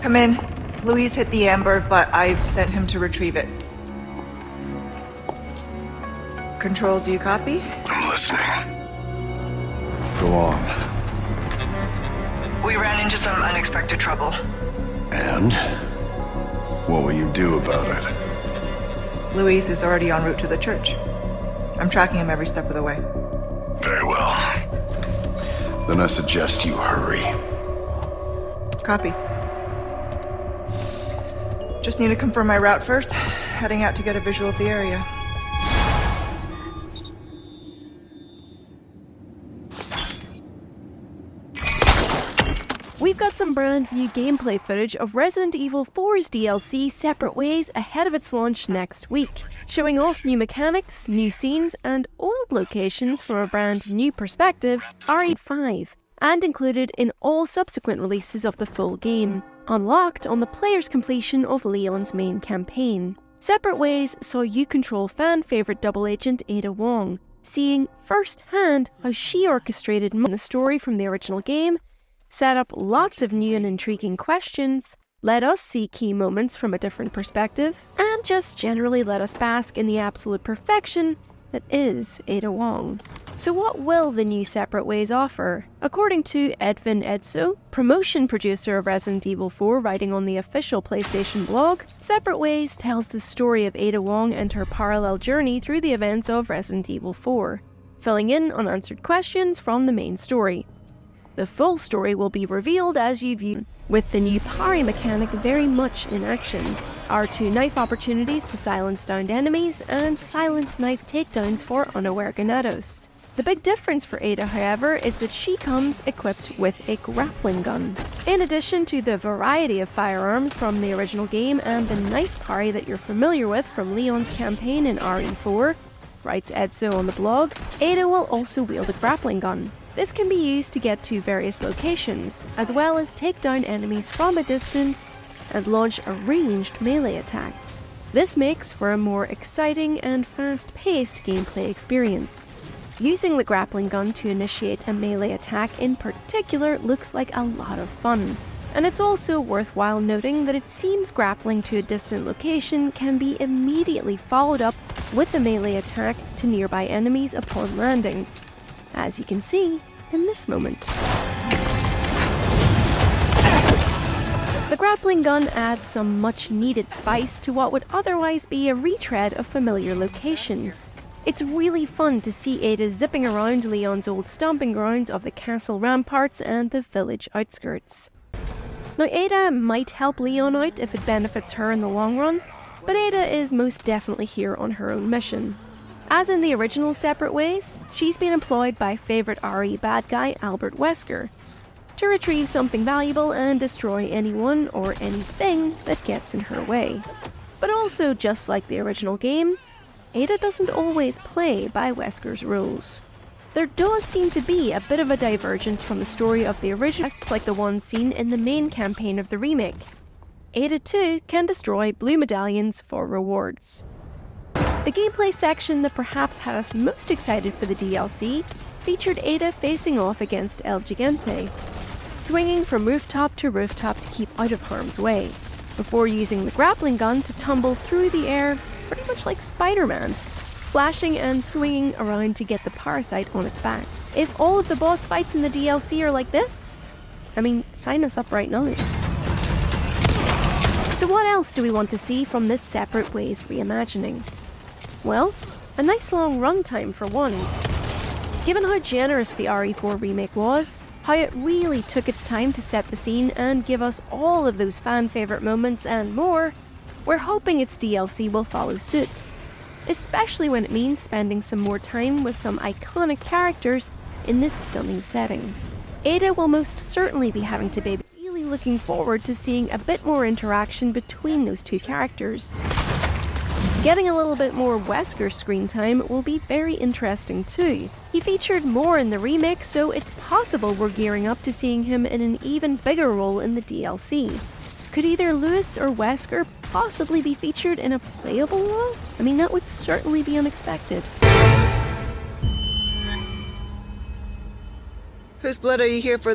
Come in. Louise hit the amber, but I've sent him to retrieve it. Control, do you copy? I'm listening. Go on. We ran into some unexpected trouble. And? What will you do about it? Louise is already en route to the church. I'm tracking him every step of the way. Very well. Then I suggest you hurry. Copy. Just need to confirm my route first. Heading out to get a visual of the area. We've got some brand new gameplay footage of Resident Evil 4's DLC Separate Ways ahead of its launch next week, showing off new mechanics, new scenes, and old locations from a brand new perspective, RE5, and included in all subsequent releases of the full game, unlocked on the player's completion of Leon's main campaign. Separate Ways saw you control fan-favourite double agent Ada Wong, seeing firsthand how she orchestrated the story from the original game, set up lots of new and intriguing questions, let us see key moments from a different perspective, and just generally let us bask in the absolute perfection that is Ada Wong. So what will the new Separate Ways offer? According to Edvin Edso, promotion producer of Resident Evil 4 writing on the official PlayStation blog, Separate Ways tells the story of Ada Wong and her parallel journey through the events of Resident Evil 4, filling in unanswered questions from the main story. The full story will be revealed as you view, with the new parry mechanic very much in action. R2 knife opportunities to silence downed enemies, and silent knife takedowns for unaware Ganados. The big difference for Ada, however, is that she comes equipped with a grappling gun. In addition to the variety of firearms from the original game and the knife parry that you're familiar with from Leon's campaign in RE4, writes Edso on the blog, Ada will also wield a grappling gun. This can be used to get to various locations, as well as take down enemies from a distance and launch a ranged melee attack. This makes for a more exciting and fast-paced gameplay experience. Using the grappling gun to initiate a melee attack in particular looks like a lot of fun. And it's also worthwhile noting that it seems grappling to a distant location can be immediately followed up with a melee attack to nearby enemies upon landing, as you can see in this moment. The grappling gun adds some much needed spice to what would otherwise be a retread of familiar locations. It's really fun to see Ada zipping around Leon's old stomping grounds of the castle ramparts and the village outskirts. Now Ada might help Leon out if it benefits her in the long run, but Ada is most definitely here on her own mission. As in the original Separate Ways, she's been employed by favourite RE bad guy Albert Wesker to retrieve something valuable and destroy anyone or anything that gets in her way. But also, just like the original game, Ada doesn't always play by Wesker's rules. There does seem to be a bit of a divergence from the story of the original, like the ones seen in the main campaign of the remake. Ada too can destroy blue medallions for rewards. The gameplay section that perhaps had us most excited for the DLC featured Ada facing off against El Gigante, swinging from rooftop to rooftop to keep out of harm's way, before using the grappling gun to tumble through the air pretty much like Spider-Man, slashing and swinging around to get the parasite on its back. If all of the boss fights in the DLC are like this, I mean, sign us up right now. So what else do we want to see from this Separate Ways reimagining? Well, a nice long runtime for one. Given how generous the RE4 remake was, how it really took its time to set the scene and give us all of those fan-favourite moments and more, we're hoping its DLC will follow suit. Especially when it means spending some more time with some iconic characters in this stunning setting. Ada will most certainly be having to be really looking forward to seeing a bit more interaction between those two characters. Getting a little bit more Wesker screen time will be very interesting too. He featured more in the remake, so it's possible we're gearing up to seeing him in an even bigger role in the DLC. Could either Lewis or Wesker possibly be featured in a playable role? I mean, that would certainly be unexpected. Whose blood are you here for this?